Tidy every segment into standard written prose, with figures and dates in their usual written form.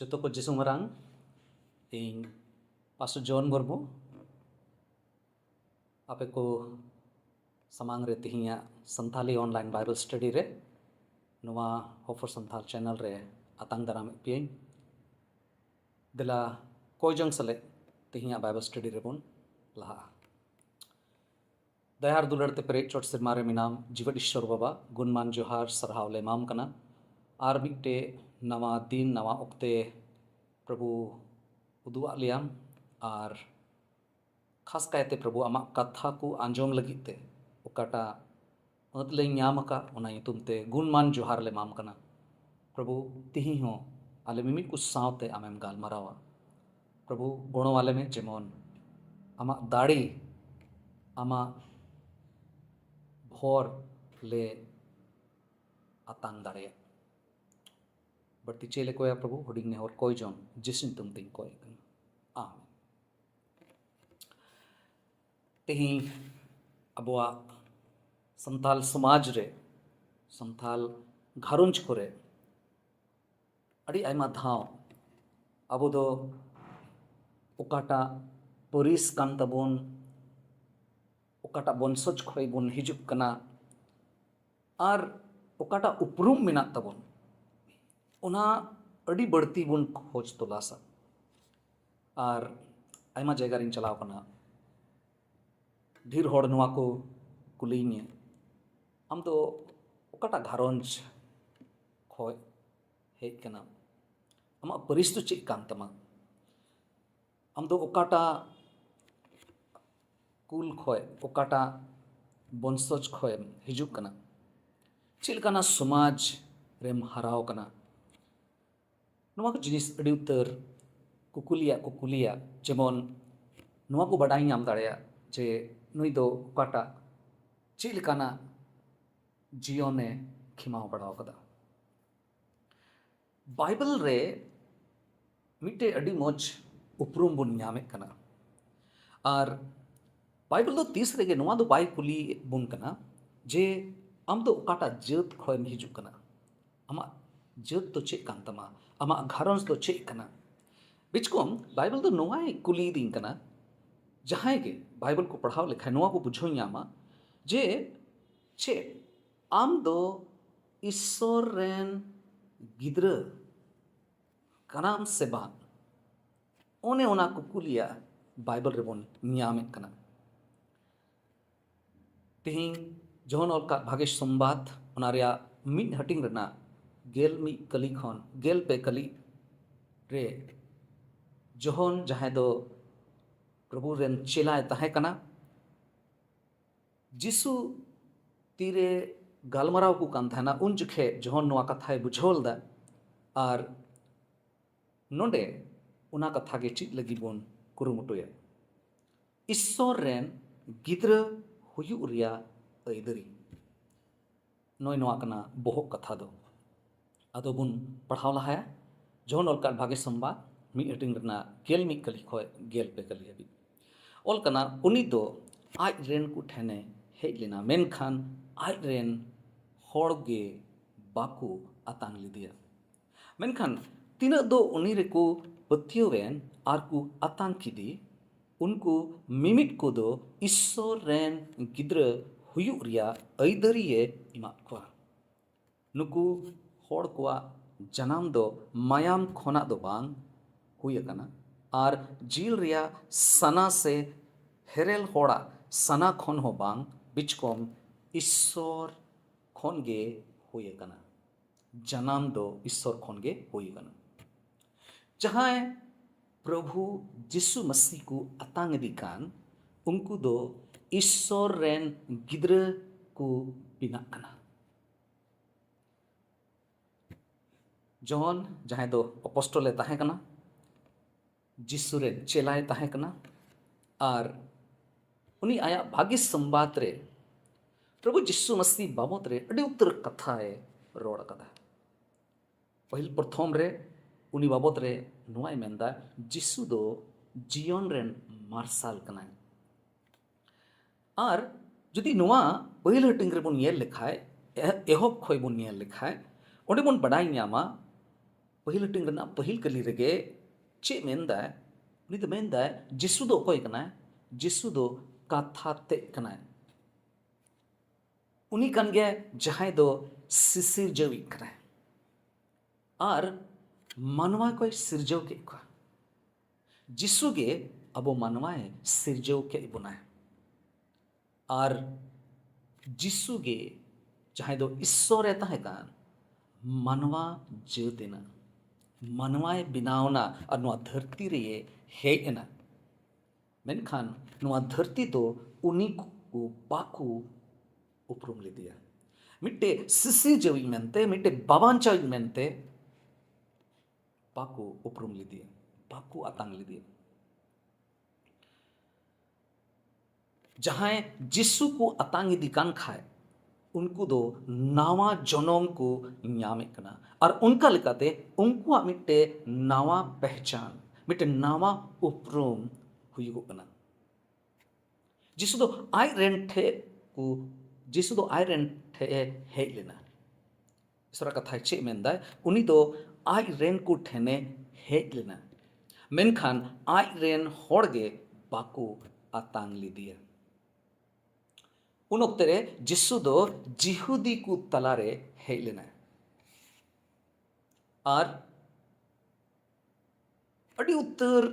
Joto ko Jesu marang ing Pastor John Murmu ape ko samang re tihinya Santali online Bible study re nova Hope for Santhal channel re atang daram pieng dela kojong sale tihinya Bible study re pun laha Dayal दुलड़ते परे चोट सिरमारे मिनाम जीवट ईश्वर बाबा गुणमान जोहार सरहावले माम कना are मिट्टे नवा दिन नवा उक्ते प्रभु उदुआ Liam are खास कायते प्रभु आमा कथा को आंजोम लगिते उकाटा अदले न्यामका उना युतुमते गुणमान जोहार ले माम कना प्रभु तिही हो आले मिमिट को सावते आमेम गाल मरावा प्रभु गुणो वाले में जेमोन आमा दाड़ी आमा भोर ले आतांग दाड़े बढ़ती चेले कोया प्रभु हुडिंग ने और कोई जोन जिसिन तुम तिंग कोई आमीन तेही अबुआ संथाल समाज रे संथाल घारुंज कोरे अड़ी आयमा धाव अबो दो उकाटा पुरिस कान तबोन उकाटा बंसज खोय बुन हिजुक कना आर उकाटा उपरुम मिना तबोन उना अड़ी बढ़ती बुन खोज तलासा आर आयमा जगह रिंग चलाव कना ढेर होड़ नुआ को कुलीने आम तो उकाटा घारोंज खोय हेज कना आमा परिस्तु चेक कान तमा आम तो उकाटा कुल खोय उकाटा बंसज खोय हिजुक कना चिलकाना समाज रेम हराव कना नुआ को जिनिस अड़ी उतर कुकुलिया जेमोन नुआ को बडाई नाम दाड़ेया जे नुई दो उकाटा चिलकाना जियोने खिमाव बड़ाव कदा बाइबल रे मिटे अड़ी मोज उपरुम बुन न्यामे कना आर बाइबल दो तीसरे के नुआ दो बाई कुली बुन कना जे आम दो उकाटा जत खोय हिजुक कना आमा जत तो चेक कान तमा आमा घारोंज तो चेक कना बिचकोम बाइबल दो नुआ कुली दिन कना जहां के बाइबल को पढ़ाव लेखा नुआ को बुझो यामा जे चे आम दो ईश्वर रेन गिद्र कनाम से बान ओने ओना कुकुलिया बाइबल रे बोन न्यामे कना तेहिंग जोहन और का भागेश संबाद उनारिया मिड हटिंग रना गेल मी कली खन गेल पे कली रे जोहन जहां दो प्रभु रेन चेलाय तहे कना जिसु तीरे गालमराव को कान थाना उन जुखे जोहन नवा कथाय बुझोल दा आर नोंडे उना कथा के चित लगी बोन कुरुमुटुया ईश्वर रेन गिद्र हुयु रिया अइदरी नोय नवा कना बोहक कथा दो आदो बुन पढ़ाव लहाया जोहन और का भागे संबाद मी एटिंग रना गेल मी कली खोय गेल पे कली हबी ओल कना उनी दो आज रेन को ठेने हेज लेना मेनखान आज रेन होड़गे बाकू आतांग लिदिया मेनखान तीना दो उनी रे को पत्योवेन आर को आतांग किदी उनको मिमिट को दो ईश्वर रेन गिद्र हुयु रिया अइदरिये इमात को नुकु होड़ कोआ जनाम दो मायाम खोना दो बांग हुई कना आर जील रिया सना से हेरेल होड़ा सना खोन हो बांग बिचकोम ईश्वर खोन गे हुई कना जनाम दो ईश्वर खोन गे हुई कना जहां प्रभु जिसु मसीह को अतांग दिकान उनको दो ईश्वर रेन गिद्र को बिना कना जॉन जहां दो अपोस्टल ताहे कना जिसु रे चेलाय ताहे कना आर उनी आया भाग्य संबाद रे प्रभु जिसु मसीह बाबत रे अड़ी उत्तर कथा है रोड़ कदा पहिल प्रथम रे उनी बाबत रे नुआय मेंदा जिसु दो जीवन रेन मार्शल कना आर जदि नुआ पहिल हटिंग रे बुन येल लिखाय एहोब खोय बुन येल लिखाय ओंडे बुन बडाई न्यामा पहिल टिंग रना पहिल कली रगे चे मेंदा उनी दो मेंदा जिसु दो कोई कना जिसु दो काथा ते कना उनी कन गया जहां दो सिसिर जवी कना और मनवा कोई सिरजव के को जिसु गे अबो मनवाए सिरजव के बुनाए और जिसु गे जहां दो ईश्वर रहता है कान मनवा जो देना मनवाए बिनावना और नुआ धरती रे हेना मेनखान नुआ धरती तो उनी को बाकू उपरुम ले दिया मिट्टे सिसी जवी मेनते मिट्टे बाबांचा मेनते बाकू उपरुम ले दिया बाकू आतांग ले दिया जहां जिसु को आतांगी दिकान खाए उनको दो नावा जनोम को न्यामे कना और उनका लिखाते उनको मिट्टे नावा पहचान मिट्टे नावा उपरुम हुई को कना जिसु दो आई रेंटे को जिसु दो आई रेंटे है लेना इसरा कथा चे मेंदा उनी दो आई रेन को ठेने है लेना मेनखान आई रेन होड़गे बाको आतांग ली दिया उन वक्त रे जिसु दो जिहुदी को तलारे है लेना और अड़ी उत्तर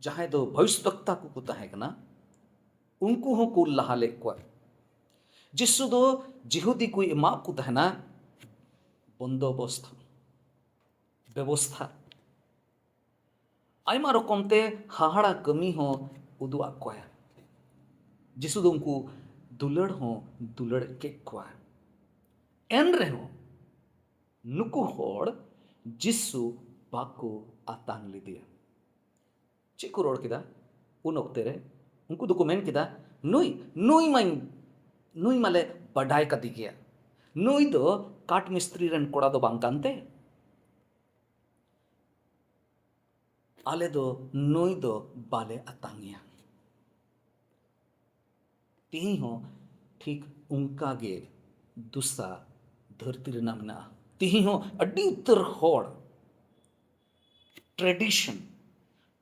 जहां दो भविष्यवक्ता को कुता है कना उनको हो को लहाले को जिसु दो जिहुदी को इमा को तहना बंदोबस्त व्यवस्था आयमा रकम ते हाहाड़ा कमी हो उदुआ को जिसु दो उनको दुलड़ हो दुलड़ के को एन रहे हो नुकु होड़ जिसु बाको आतांग ले दिया चिको रोड किदा उन वक्ते रे उनको दुको मेन किदा नुई नुई माले बडाय का दिगिया नुई दो काट मिस्त्री रन कोड़ा दो बांकानते आले दो नुई दो बाले आतांगिया ती हो ठीक उनका गे दुसा धरती रे नामना ती हो अड्डी उत्तर होड़ ट्रेडिशन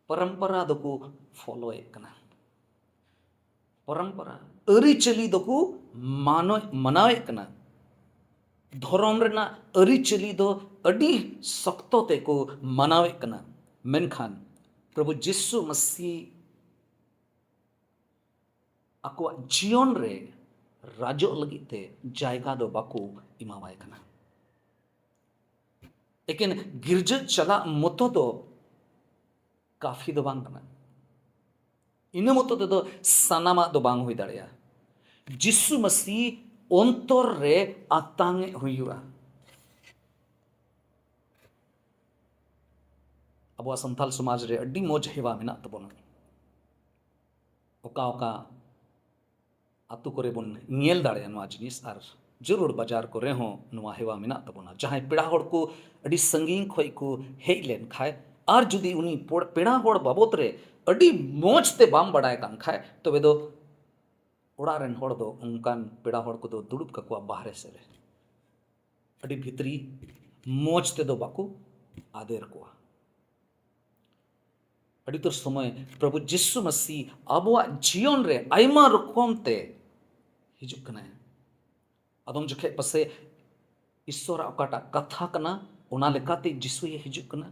परंपरा दो को फॉलो एकना परंपरा अरी चली दो को मानो मनावे कना धर्म रेना अरी चली दो अडी सख्तो ते को मनावे कना मेनखान प्रभु जिसु मसीह आको जीवन रे राजो लगी ते जायगा दो बाको इमावाय कना लेकिन गिरज चला मतो दो काफी दो बांग कना इन मतो दो सनामा दो बांग हुई दाड़िया जिसु मसीह अंतर रे आतांगे हुआ अब संथाल समाज रे अड्डी मोज हेवा मेना तबोना ओका ओका आतु करे बन नियल दाड़े नवा जिनिस आर जरूर बाजार को रे हो नवा हेवा मेना तबोना जहां पेड़ा होड़ को अड्डी संगीन खोई को हेई लेन खाए आर जुदी उनी पेड़ा होड़ बाबत रे अड्डी मोज ते बाम बड़ाय कान खाए तो वे दो ओड़ा रेन होड़ दो उनकान पेड़ा होड़ को दो दुड़ुब ककुआ बाहरे से रे अड्डी भितरी मोज ते दो बाको आदेर को अड़ी तो समय प्रभु जिसु मसीह आबुआ जीवन रे आयमा रकम ते हिजुक कना अदम जखे पसे ईश्वर अकाटा कथा कना ओना लेकाते जिसु ये हिजुक कना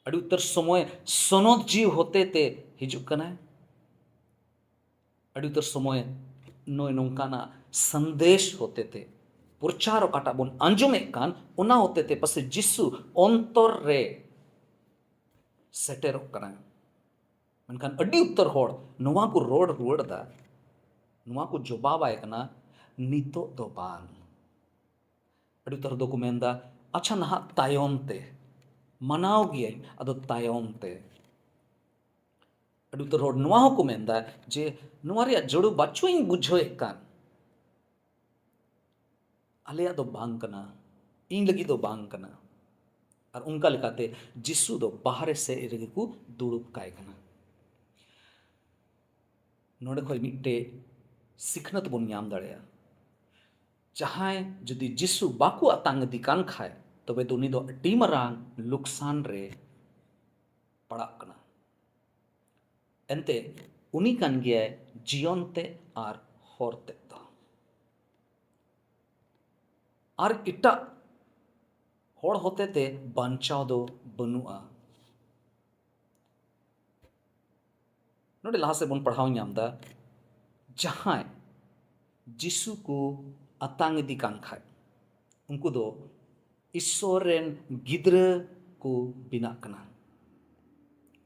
अड़ी उत्तर समय सनद जीव होते ते हिजुक कना अड़ी उत्तर समय नोय नोंकाना संदेश होते ते प्रचार अकाटा बोन अंजुमे कान ओना होते ते पसे जिसु अंतर रे सेटेर कना मनखान अड्डी उत्तर होड़ नवा को रोड रुआड़ दा नवा को जवाब आए कना नितो दो बांग अड्डी उत्तर दो को मेंदा अच्छा नहा तायोम ते मनाओ गिया अदो तायोम ते अड्डी उत्तर होड़ नवा को मेंदा जे नवा रे जड़ो बाचो इन बुझो कान आले दो बांग कना इन लगी दो बांग कना और उनका लिखाते जिसु दो बाहर से इरगे को दुड़ुब काय कना नोडे खोय मिट्टे सिखनत बोन ᱧᱟᱢ दाड़िया जहां जदि जिसु बाको आतांग दिकान खाए तबे तो उनी दो अड्डी मरांग लुकसान रे पड़ाग कना। एंते उनी कान गया जीवन ते आर हर ते दो आर इटा हर होते ते बांचाव दो बनुआ। नोडे लहा से बन पढ़ाव नामदा जहां जिसु को अतांग इदी कान खाय उनको दो ईश्वर रेन गिद्र को बिना कना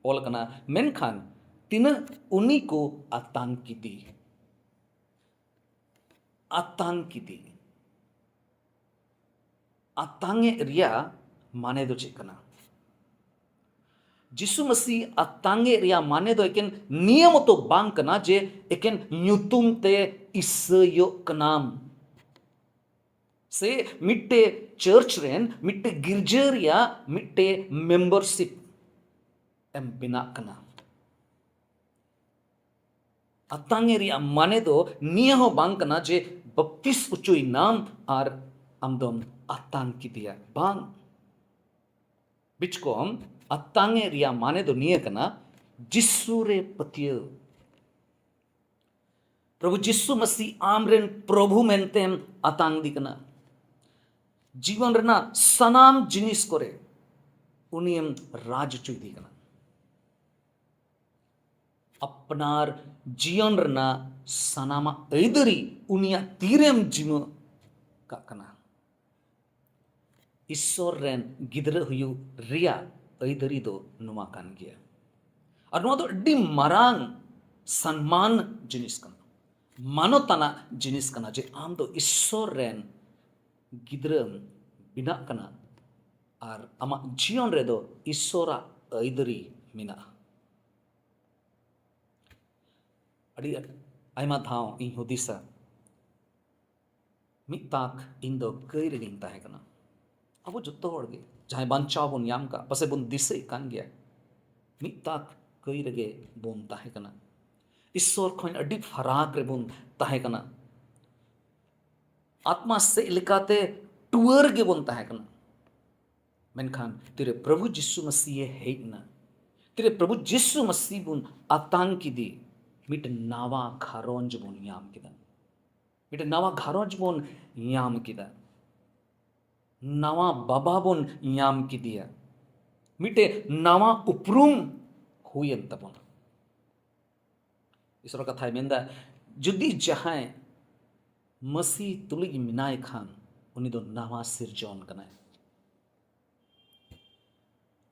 ओल कना मेनखान तिना उनी को आतांग किदी आतांगे रिया माने दो चेक कना जिसु मसीह आतांगे रिया माने दो एकेन नियम तो बांग कना जे एकेन न्यूतुम ते इसयो कनाम से मिट्टे चर्च रेन मिट्टे गिरजे रिया मिट्टे मेंबरशिप एम बिना कना आतांगे रिया माने दो निया हो बांग कना जे बप्तिस उचुई नाम आर आमदम आतांग की दिया बांग बिचको हम आतांगे रिया माने दो निया कना जिसु रे पतिय प्रभु जिसु मसीह आमरेन प्रभु मेनते हम आतांग दी कना जीवन रना सनाम जिनिस करे उनियम राज चुई दी कना अपनार जीवन रना सनामा ऐदरी उनिया तीरेम जिम का कना ईश्वर रेन गिद्र हुयु रिया ऐदरी दो नुमा कान गया और नुआ दो अड्डी मरांग सम्मान जिनिस कना मानोताना जिनिस कना जे आम दो ईश्वर रेन गिद्र बिना कना और आमा जीवन रे दो ईश्वरा ऐदरी मिना अड़ी आयमा धाव इन हुदिसा मिताक इन दो कई रेगिंग ताहे कना अब जो हड़गे जहां बांचाव बन याम का पसे बन दिसे कान गया मिताक कई रेगे बन ताहे कना ईश्वर खोइन अड्डी फराक रे बन ताहे कना आत्मा से लिकाते टूअर गे बन ताहे कना मेनखान तेरे प्रभु जिसु मसीह हेना तेरे प्रभु जिसु मसीह बुन आतांग की दी मिट नावा घारोंज बुन याम किदा मिट नावा घारोंज बुन याम किदा नावा बाबा बुन याम की दिया मिटे नावा उपरूम हुयन तबन इसरो कथा मेंदा जुदी जहां मसीह तुलिग मिनाय खान उनी दो नावा सिरजोन कना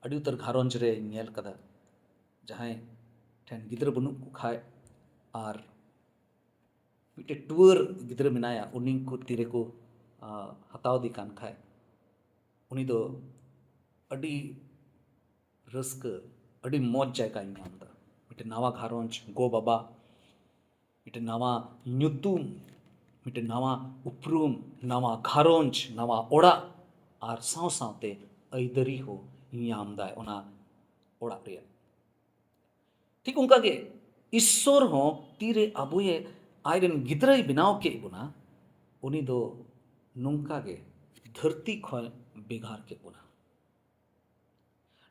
अड़ी उतर घारोंज रे नेल कदा जहां ठेन गिद्र बनु को खाए और मिटे टूर गिद्र मिनाया उनी को तीरे को हताव दी कान खाए उनी दो अड़ी रस्क अड़ी मौज जायका नाम दा मिटे नावा घारोंज गो बाबा मिटे नावा न्युतुम मिटे नावा उपरूम नावा घारोंज नावा ओड़ा और साव सावते ऐदरी हो याम दाय ओना ओड़ा रिया ठीक उनका के ईश्वर हो तीरे अबुए आयरन गिद्रई बनाव के बुना उनी दो नुंका के धरती खो बेगार के बुना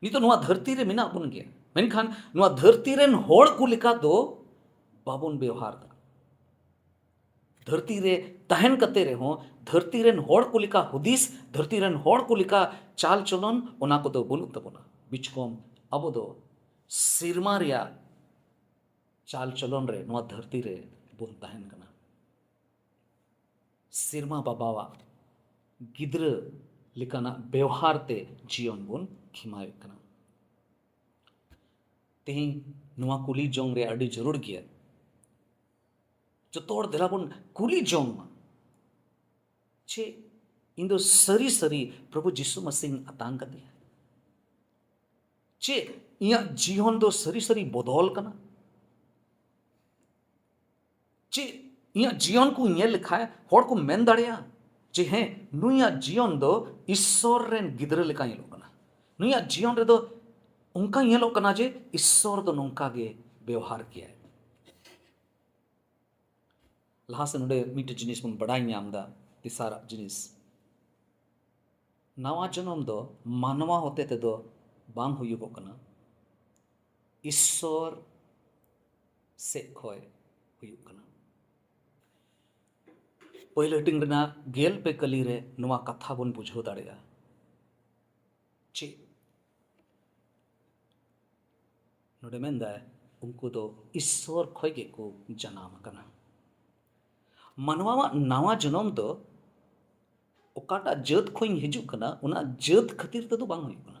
नी तो नुआ धरती रे मिना बुन गया मेनखान नुआ धरती रेन होड़ को लिखा दो बाबुन व्यवहार दा धरती रे तहन कते रे हो धरती रेन होड़ को लिखा हुदिस धरती रेन होड़ को लिखा चाल चलन ओना को दो बुनु तबना बिचकोम अब दो सिरमा रिया चाल चलन रे नुआ धरती रे बुन तहन कना सिरमा बाबावा गिद्र लिकाना व्यवहार ते जीवन बुन खिमाय कना तेही नुआ कुली जोंग रे अड़ी जरूर गया जो तोड़ दिला बुन कुली जोंग मा छे इंदो सरी सरी प्रभु जिसु मसीह अतांग कते चे इया जीवन दो सरी सरी बदौल कना चे इया जीवन को इया लिखा है होड़ को मेन दाड़िया जे हैं नुया जीवन दो ईश्वर रेन गिद्र लिखा ये लोग कना नुया जीवन रे दो उनका ये लोग कना जे ईश्वर दो नुंका गे व्यवहार किया है लहा से नुडे मीट जिनिस मुन बड़ाई ᱧᱟᱢ दा तिसारा जिनिस नवा जन्म दो मानवा होते ते दो बांग हुयुगोग कना ईश्वर से खोय हुयुग कना पहिलो टिंग रना गेल पे कली रे नवा कथा बोन बुझो दाड़ेगा चे नोडे मेंदा उनको दो ईश्वर खोय गे को जनाम कना मानवा नवा जन्म दो ओकाटा जात खोय हिजुग कना उना जात खातिर ते दो बांग हुयुग कना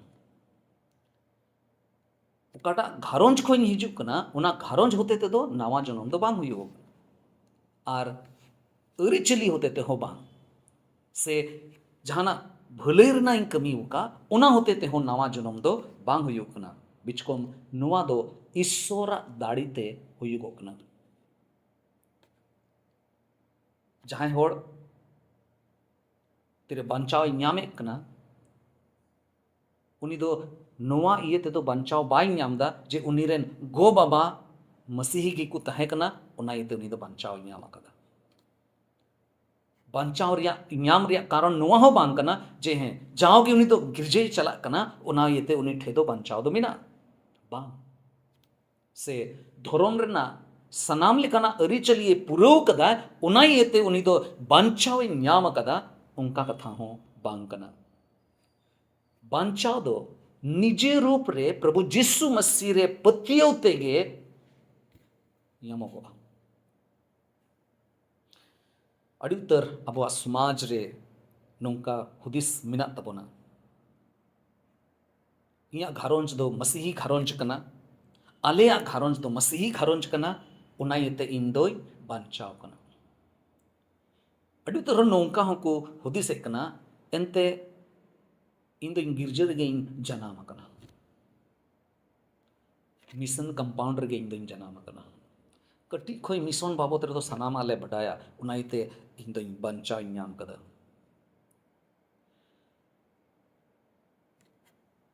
ओकाटा घारोंज खोय हिजुग कना उना घारोंज होते ते दो नवा जन्म दो बांग हुयुग आर अरिचली होते ते हो बांग से जहाना भले रना कमी का उना होते ते हो नवा जन्म दो बांग हुयुग कना बिचकोम नुआ दो ईश्वरा दाड़ीते हुयुगोग कना जहां होड़ तेरे बंचाव ᱧᱟᱢᱮ कना उनी दो नुआ इये ते दो बंचाव बाय ᱧᱟᱢदा जे उनी रेन गो बाबा मसीही गी को तहे कना उना इते उनी दो बंचाव ᱧᱟᱢ कदा बंचाव रिया ᱧᱟᱢ रिया कारण नुआ हो बांग कना जे हैं जाओ कि उनी दो गिरजे चला कना उना इते उनी ठे दो बंचाव दो मिना बांग से धोरोम रेना सनाम लेकाना अरिचलिए पुरव कदा उना इते उनी दो बंचाव ᱧाम कदा उनका कथा हो बांग कना बंचाव दो निजे रूप रे प्रभु जिसु मसीह रे पतियों तेगे ᱧᱟᱢᱚᱜᱚᱜᱼᱟ अड़ी उतर अब समाज रे नौका हुदिस मिना तबोना इया घारोंज दो मसीही घारोंज कना आलेया घारोंज दो मसीही घारोंज कना उना इते इन दोय बंचाव कना अड़ी उतर नौका हको हुदिस कना एंते इन दो गिरजे रे इन जनाम कना मिशन कंपाउंड रे इन दो जनाम कना कटी खोई मिशन बाबत रे तो सनाम आले बडाया उना इते इन दो बंचाव ᱧाम कदा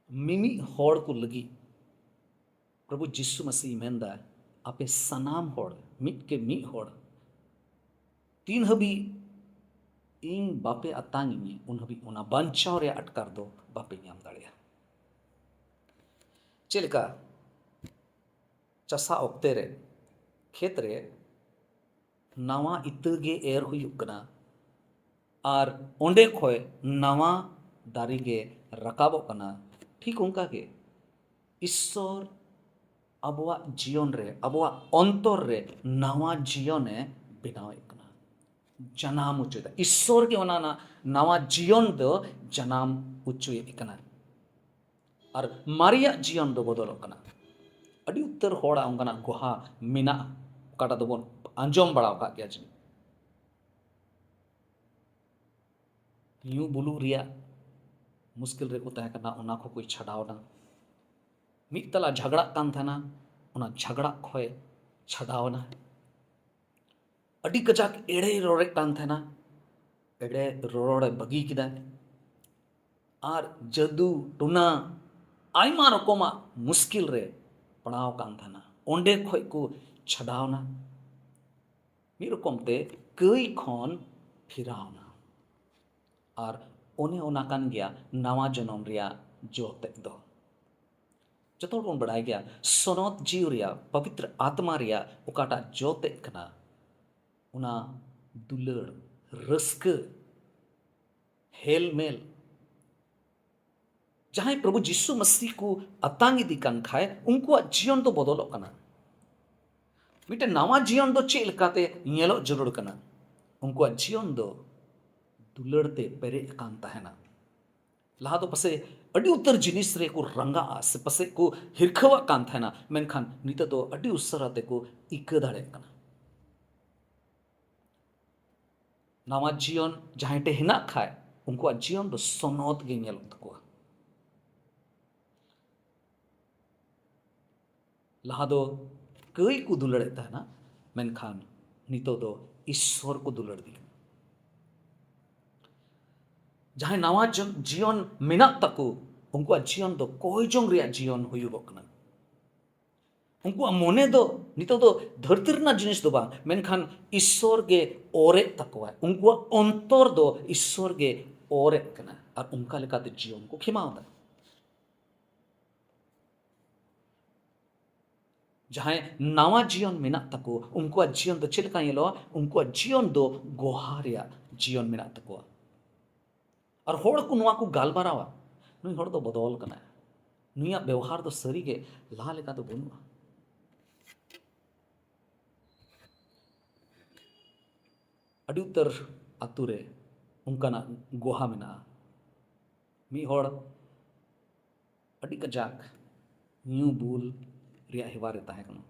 मिमी होड़ को लगी प्रभु जिसु मसीह मेंदा आपे सनाम होड़ मिट के मी होड़ तीन हबी इन बापे अतांगी उन हबी उना बंचाव रे अटकार दो बापे ᱧाम दाड़िया चेलका चसा ऑक्ते रे खेत रे नवा इतगे एर हुयुग कना आर ओंडे खोय नवा दारी गे रकाबो कना ठीक उनका के ईश्वर अबवा जीवन रे अबवा अंतर रे नवा जीवने बनावे कना जनाम उच्चुदा ईश्वर के ओनाना नवा जीवन दो जनाम उच्चुए कना और मारिया जीवन दो बदलो कना अड़ी उत्तर होड़ा उनका गुहा मिना काटा दो आंजोम बड़ाव का गया जी यूं बुलू रिया मुश्किल रे को तहे करना उना को कोई छड़ावना मित तला झगड़ा कान था ना उना झगड़ा खोए छड़ावना अड़ी कजाक एड़े रोड़े कान था ना एड़े रोड़े बगी किदा आर जदू टुना आयमा रकोमा मुश्किल रे पड़ाव कान था ना ओंडे खोए को छड़ावना मी रकम ते कई खन फिरावना और ओने ओना कान गया नवा जन्म रिया जोते दो जतो बन बड़ाय गया सनत जीव रिया पवित्र आत्मा रिया ओकाटा जोते कना उना दुलड़ रस्क हेल मेल जहां प्रभु जिसु मसीह को अतांगी दी कान खाए उनको जीवन तो बदलो कना मिटे नवा जीवन दो चेल काते ñेलो जरूर कना उनको जीवन दो दुलड़ते पेरे कान तहना लहा दो पसे अड़ी उत्तर जिनिस रे को रंगा से पसे को हिरखवा कान तहना मेनखान नित दो अड़ी उसराते को इक दाड़े कना नवा जीवन जहां टे हिना खाए उनको जीवन दो सनोत गे ñेलो तको लहा दो कई को दुलड़े तहना मेनखान नितो दो ईश्वर को दुलड़ दी जहां नवा जीवन मेना तको उनको जीवन दो कोई जोंग रिया जीवन हुयुगो कना उनको मोने दो नितो दो धरती रना जिनिस दो बा मेनखान ईश्वर गे ओरे तकवा उनको अंतर दो ईश्वर गे ओरे कना और उनका लेकाते जीवन को खिमावदा जहां नवा जीवन मेना तको उनको जीवन तो चिलका येलो उनको जीवन दो गोहारिया जीवन मेना तको और होड़ को नुआ को गालबारावा नुई होड़ दो बदल कना नुया व्यवहार दो सरी के ला लेका तो बनुआ अड़ी उत्तर अतुरे उनका गोहा मेना मी होड़ अड़ी कजाक न्यू बुल रिया हेवारे ताहे कना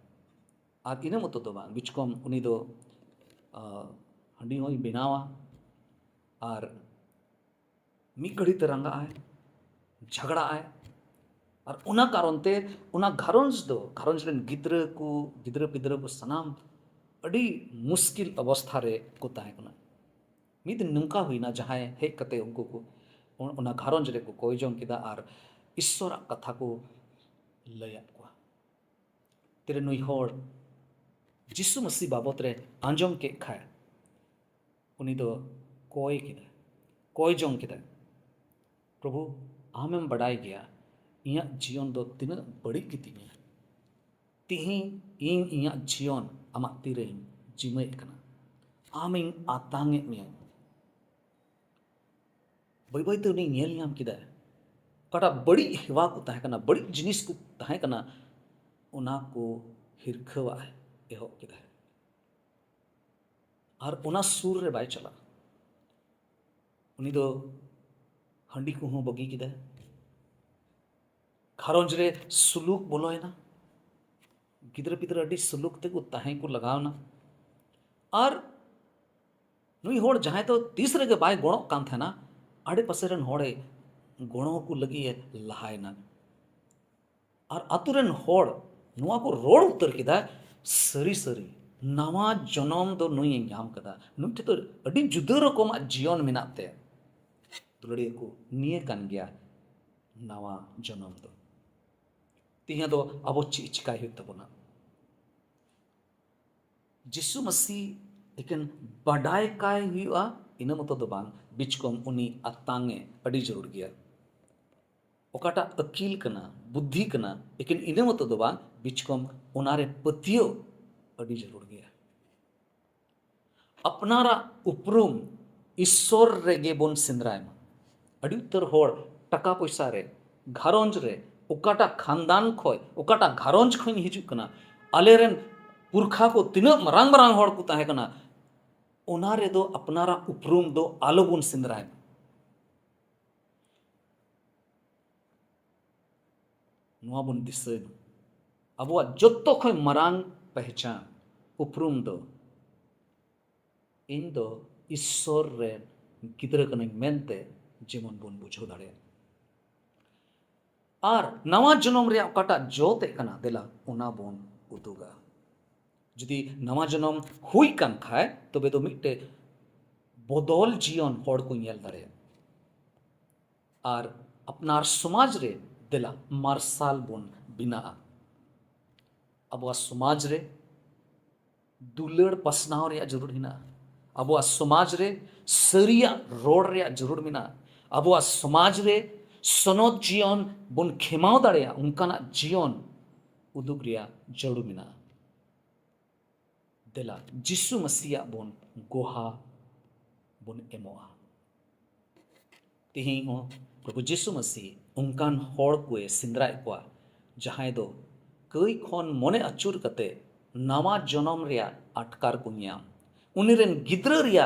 आर इना मतो दो बांग बिचकम उनी दो हंडी होई बेनावा और मी घड़ी तरंगा आए झगड़ा आए और उना कारण ते उना घरंज रेन गिद्र पिद्र को सनाम अड़ी मुश्किल अवस्था रे को ताहे कना मिद नुका हुईना जहां हे कते उनको को उना घरंज रे को कोई जों किदा और ईश्वर कथा को लयात को तेरे नुई होड़ जिसु मसीह बाबत रे आंजम के खाए उनी दो कोई किदा कोई जों किदा प्रभु आमें बढ़ाई गया इया जीवन दो तीन बड़ी कितिया तिही इन इया जीवन आमा तीरे जिमे कना आमिं आतांगे मिया बई बई ते उनी नेल नाम किदा कटा बड़ी हेवा को ताहे कना बड़ी जिनिस को ताहे कना उना को हिरखवा एहो किदा और उना सूर रे बाय चला उनी दो हंडी को हूँ बगी किदा घरंज रे सुलूक बोलो है ना गिद्र पिद्र अडी सुलूक ते को ताहे को लगावना और नुई होड़ जहां तो तीसरे के बाय गुणों कान थे ना आड़े पसेरन होड़े गुणों को लगी है लहाय ना और अतुरन होड़ नुआ को रोड उतर किदा सरी सरी नवा जनम दो नुई नाम कदा नुई तो अडी जुदा रकम जीवन मेनाते दुलड़िए को निये कान गया नवा जनम दो तिहा दो अब चिकाय हुई तबना जिसु मसीह एकेन बडाय काय हुआ इना मतो दो बांग बिचकम उनी अतांगे अडी जरूर गया ओकाटा अकील कना बुद्धि कना एकेन इना मतो दो बांग बिचकम उनारे पतियो अडी जरूर गया अपनारा उपरुम ईश्वर रेगे बोन सिंद्राय अड़ी उत्तर होड़ टका पैसा रे घरंज रे ओकाटा खानदान खोय ओकाटा घरंज खोय हिजु कना आलेरेन पुरखा को तिना मरांग मरांग होड़ को ताहे कना ओना रे दो अपनारा उपरुम दो आलोबुन सिंद्राय नुआ बुन दिसे अबुआ जत्तो खोय मरांग पहचान उपरुम दो इन दो ईश्वर रे गिद्र कने मेनते जेमन बुन बुझो दाड़े और नवा जन्म रे ओकाटा जोते कना देला ओना बुन उदुगा जुदी नवा जन्म हुई कान खाए तबे तो मिट्टे बदल जीवन होड़ को नेल दाड़े और अपनार समाज रे देला मार्शाल बुन बिना अब समाज रे दुलड़ पसनाव रे जरूर हिना अब समाज रे सरिया रोड रे जरूर मिना अब समाज रे सनद जीवन बुन खेमाव दाड़े उनका जीवन उदुग रिया जरूर मिना देला जिसु मसीहा बुन गोहा बुन एमोआ तिही हो प्रभु जिसु मसीह उनकान होड़ को सिंद्राय को जहां दो कई खन मने अचुर कते नवा जन्म रिया अटकार को न्याम उनिरेन गिद्र रिया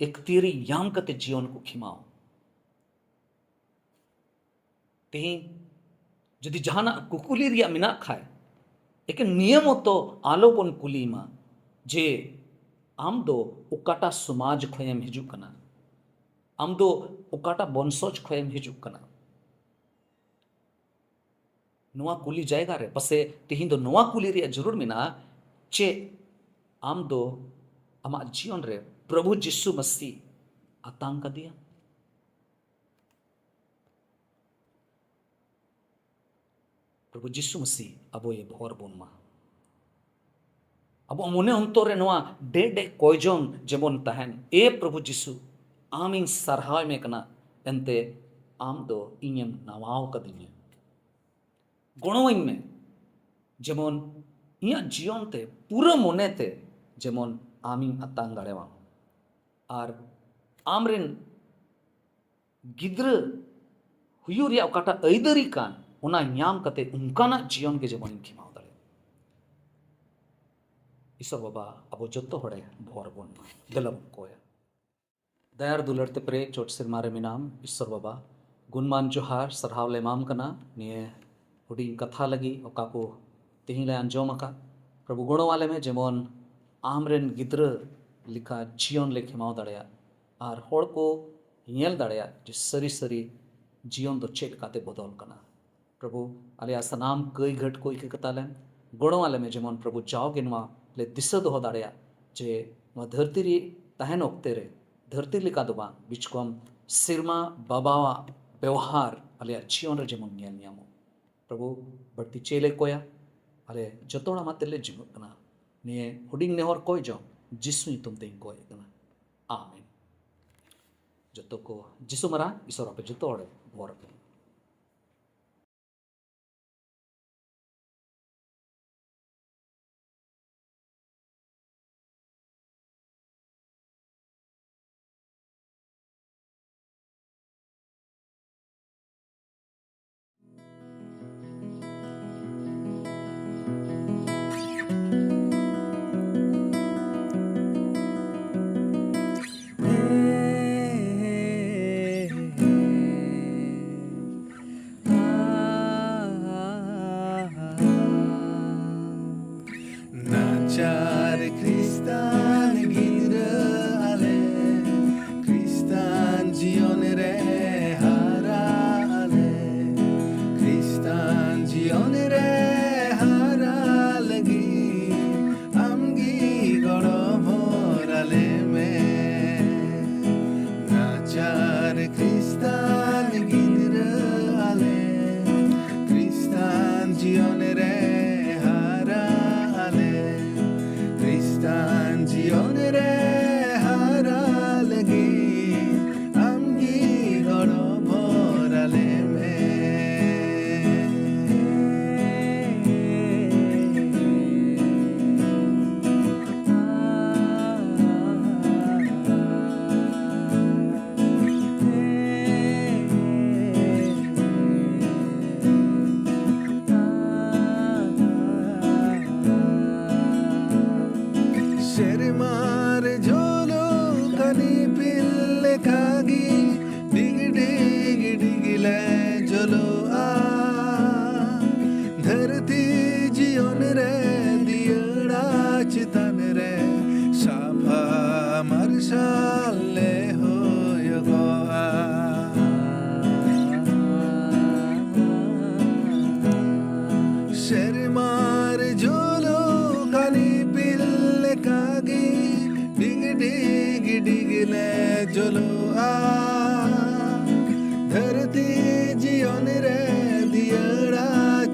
एक तेरी याम कते जीवन को खिमाओ तेही जदि जहाना कुकुली रिया मिना खाए एक नियम तो आलोपन कुली मा जे आम दो उकाटा समाज खोयम हिजु कना आम दो उकाटा बंशज खोयम हिजु कना नुआ कुली जाएगा रे पसे तेही दो नुआ कुली रिया जरूर मिना चे आम दो आमा जीवन रे प्रभु जिसु मसीह आतांग का दिया प्रभु जिसु मसीह अब ये भोर बोनमा अब मने अंतरे नवा डे डे कोयजोन जेबन तहन ए प्रभु जिसु आमिन सरहाय में कना एंते आम दो इñem नावाव कदिña गणोवाñ में जेमन इña जीवन ते पूरा मोने ते जेमन आमिन अतांग दाड़ेवा और आमरेन गिद्र हुयु रिया ओकाटा अइदरी कान उना ᱧᱟᱢ कते उनकाना जीवन के जेमन खिमाव दाड़े ईश्वर बाबा अब जत्तो हड़े भोर बोन दिलम कोया दयार दुलरते प्रे चोट सिर मारे मिनाम ईश्वर बाबा गुणमान जोहार सरहाव ले माम कना निये हुडिंग कथा लगी ओका को तेही ले अंजोम का प्रभु गुणो वाले में जेमन आमरेन गिद्र लिखा जीवन ले खिमाव दाड़ेया और होड़ को ñel दाड़ेया जे सरी सरी जीवन दो चेक काते बदल कना प्रभु आलिया सनाम कई घट को इके कतालें गुणो वाले में जेमन प्रभु जाओ गिनवा ले दिशा दो दाड़ेया जे ᱱᱚᱣᱟ धरती री तहन ओक्ते रे धरती लिका दो बांग बिचकोम सिरमा बाबावा व्यवहार आलिया जीवन रे जेमन ñel ñामो प्रभु बढ़ती चेले कोया अरे जतोड़ा मातेले जिमो कना ने हुडिंग नेहर कोई जो जिसु तुम तें कोय कना आमीन जतो को जिसु मरा ईश्वर पे जतोड़े भोर पे Nacar Kristan gidra ale Kristan jionere hara ale Kristan jionere hara lagi amgi goro bhorale me Nacar Kristan gidra ale Kristan jionere जीवनरे हारा लगी आमगी गड़ो भोराले शेरमार झोलो कनी पिल्ले खागी डिग डिग डिगिले झोलो आ धरती जीवन रे दियड़ा चितन रे साफा मरसाले हो यगो आ शेरमार झोलो कनी पिल्ले कागी डिग डिग डिगले जलो आ धरती जीवन रे दियड़ा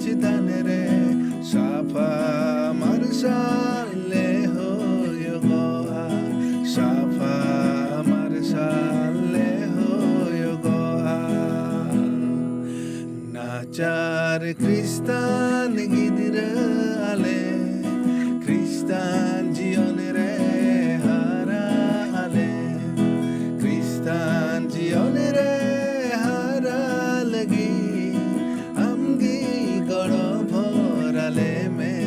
चितन रे साफा मरसाले हो यगो आ साफा मरसाले हो यगो आ नाचार क्रिस्तान गिदिर आले Kristan जीवनरे हारा आले Kristan जीवनरे हारा लगी आमगी गड़ो भोराले में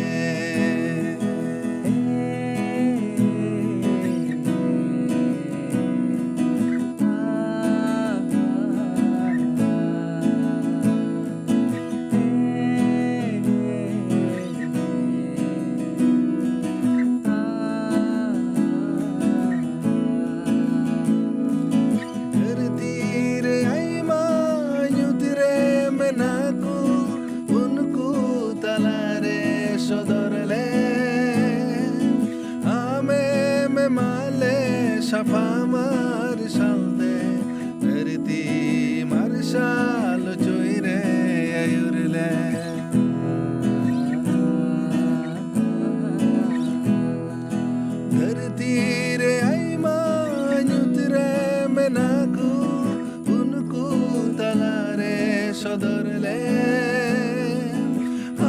সদরলে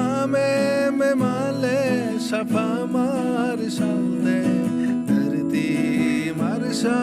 আমে মে মালে সাফা মার সালদে ধরতি মার সা